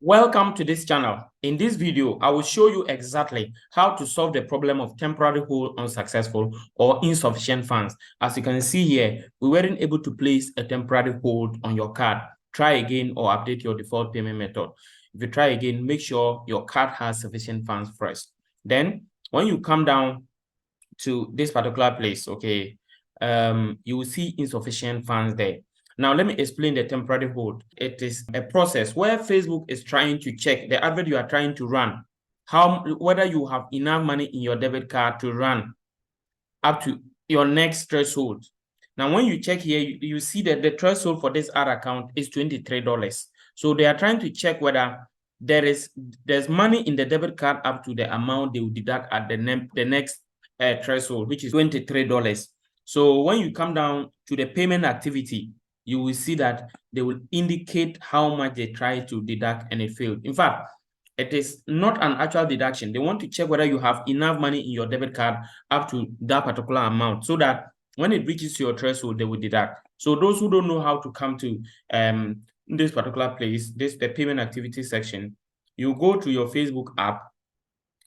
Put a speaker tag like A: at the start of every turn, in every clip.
A: Welcome to this channel. In this video, I will show you exactly how to solve the problem of temporary hold unsuccessful or insufficient funds. As you can see here, we weren't able to place a temporary hold on your card. Try again or update your default payment method. If you try again, make sure your card has sufficient funds first. Then, when you come down to this particular place, okay, you will see insufficient funds there. Now, let me explain the temporary hold. It is a process where Facebook is trying to check the advert you are trying to run, whether you have enough money in your debit card to run up to your next threshold. Now, when you check here, you see that the threshold for this ad account is $23. So they are trying to check whether there's money in the debit card up to the amount they will deduct at the next threshold, which is $23. So when you come down to the payment activity, you will see that they will indicate how much they try to deduct and it failed. In fact, it is not an actual deduction. They want to check whether you have enough money in your debit card up to that particular amount so that when it reaches your threshold, they will deduct. So those who don't know how to come to this particular place, the payment activity section, you go to your Facebook app,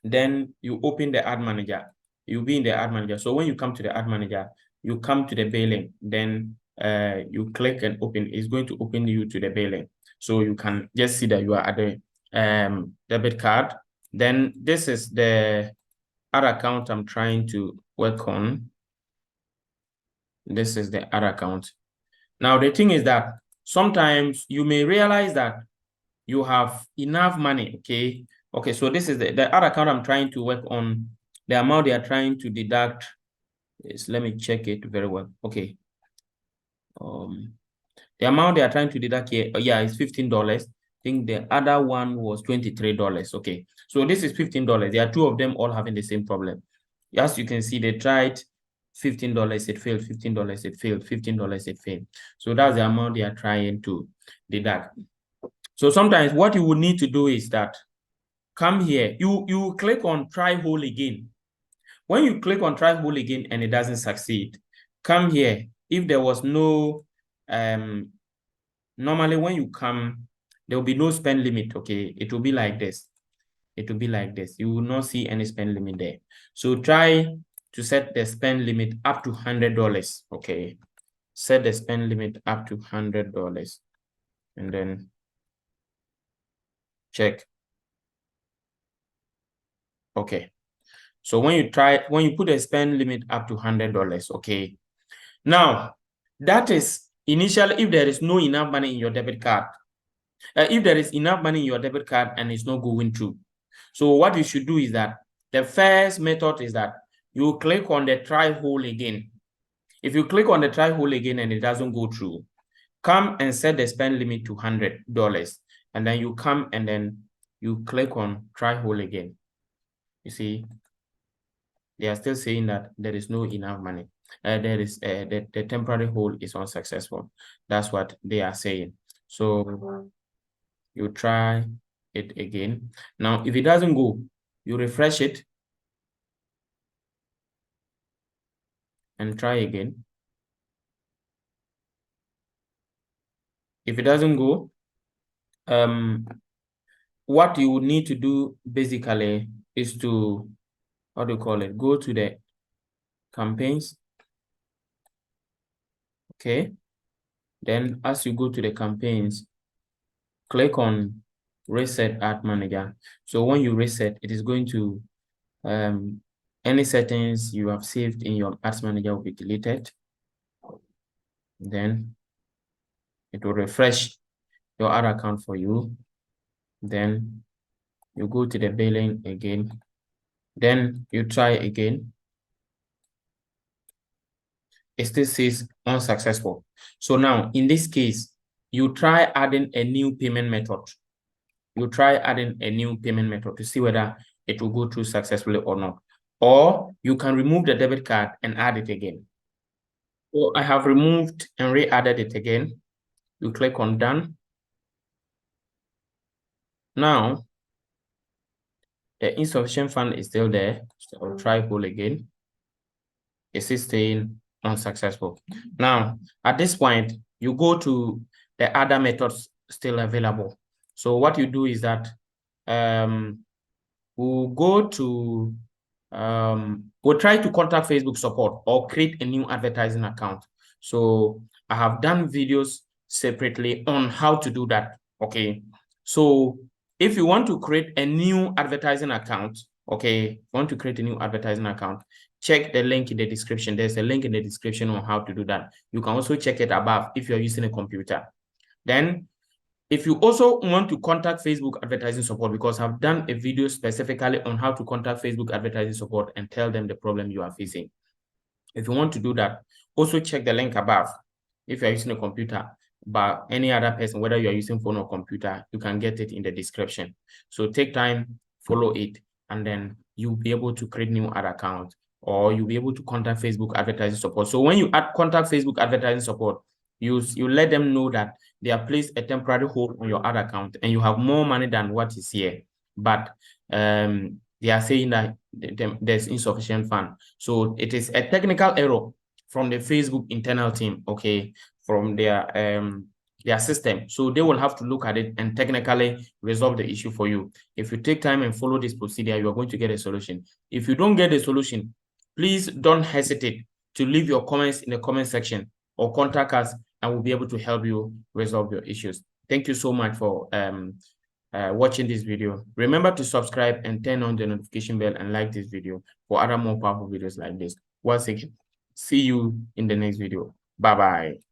A: then you open the ad manager. You'll be in the ad manager. So when you come to the ad manager, you come to the billing, then you click and open. It's going to open you to the billing. So you can just see that you are at the debit card. Then this is the other account I'm trying to work on. This is the other account. Now, the thing is that sometimes you may realize that you have enough money, okay? Okay, so this is the other account I'm trying to work on. The amount they are trying to deduct is, let me check it very well. Okay. The amount they are trying to deduct here, yeah, is $15. I think the other one was $23. Okay, so this is $15. There are two of them all having the same problem. As you can see, they tried $15, it failed, $15, it failed, $15, it failed. So that's the amount they are trying to deduct. So sometimes what you would need to do is that come here, you click on try whole again. When you click on try whole again and it doesn't succeed, come here. If there was no normally when you come, there will be no spend limit. Okay, it will be like this. It will be like this. You will not see any spend limit there. So try to set the spend limit up to $100. Okay, set the spend limit up to $100 and then check. Okay, so when you put a spend limit up to $100, okay, now that is initially if there is no enough money in your debit card. If there is enough money in your debit card and it's not going through, so what you should do is that the first method is that you click on the try whole again. If you click on the try whole again and it doesn't go through, come and set the spend limit to $100, and then you come and then you click on try whole again. You see, they are still saying that there is no enough money. There is the temporary hold is unsuccessful. That's what they are saying. So you try it again. Now, if it doesn't go, you refresh it and try again. If it doesn't go, what you would need to do basically is to, what do you call it? Go to the campaigns. Okay. Then as you go to the campaigns, click on reset ad manager. So when you reset, it is going to any settings you have saved in your ads manager will be deleted. Then it will refresh your ad account for you. Then you go to the billing again. Then you try again. It still says unsuccessful. So now in this case, you try adding a new payment method. You try adding a new payment method to see whether it will go through successfully or not. Or you can remove the debit card and add it again. So I have removed and re-added it again. You click on done. Now, the insufficient fund is still there. So I'll try whole again. It is staying unsuccessful. Now, at this point, you go to the other methods still available. So what you do is that we'll go to we'll try to contact Facebook support or create a new advertising account. So I have done videos separately on how to do that. Okay. So if you want to create a new advertising account, okay, check the link in the description. There's a link in the description on how to do that. You can also check it above if you're using a computer. Then if you also want to contact Facebook advertising support, because I've done a video specifically on how to contact Facebook advertising support and tell them the problem you are facing. If you want to do that, also check the link above. If you're using a computer, but any other person, whether you're using phone or computer, you can get it in the description. So take time, follow it, and then you'll be able to create new ad accounts, or you'll be able to contact Facebook advertising support. So when you contact Facebook advertising support, you let them know that they have placed a temporary hold on your ad account and you have more money than what is here. But they are saying that there's insufficient fund. So it is a technical error from the Facebook internal team, okay, from their system. So they will have to look at it and technically resolve the issue for you. If you take time and follow this procedure, you are going to get a solution. If you don't get a solution, please don't hesitate to leave your comments in the comment section or contact us, and we'll be able to help you resolve your issues. Thank you so much for watching this video. Remember to subscribe and turn on the notification bell and like this video for other more powerful videos like this. Once again, see you in the next video. Bye-bye.